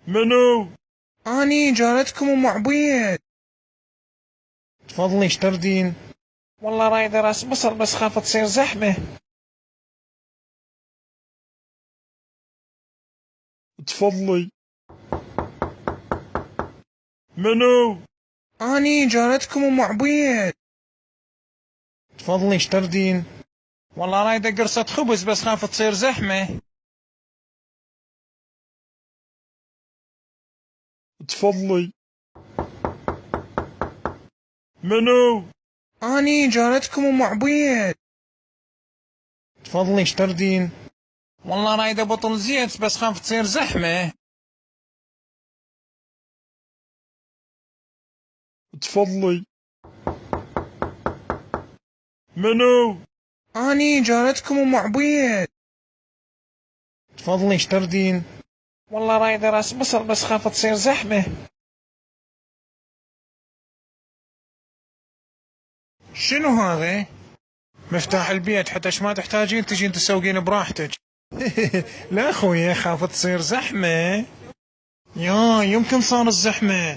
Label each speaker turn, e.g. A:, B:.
A: منو؟
B: أني جارتكم أم عبيد.
A: تفضلي ايش تردين؟
B: والله رايدة راس بصل بس خاف تصير زحمة.
A: تفضلي. منو؟
B: أني جارتكم أم عبيد.
A: تفضلي ايش تردين؟
B: والله رايدة قرصة خبز بس خاف تصير زحمة.
A: تفضلي. منو؟
B: أني جارتكم أم عبيد.
A: تفضلي ايش تردين؟
B: والله رايدة بطل زيت بس خاف تصير زحمة.
A: تفضلي. منو؟
B: أني جارتكم أم عبيد.
A: تفضلي ايش تردين؟
B: والله رايدة راس بصل بس خاف تصير زحمة. شنو هذا؟ مفتاح البيت حتى ما تحتاجين تجين تسوقين براحتك. لا خويا خاف تصير زحمة. يمكن صار الزحمة.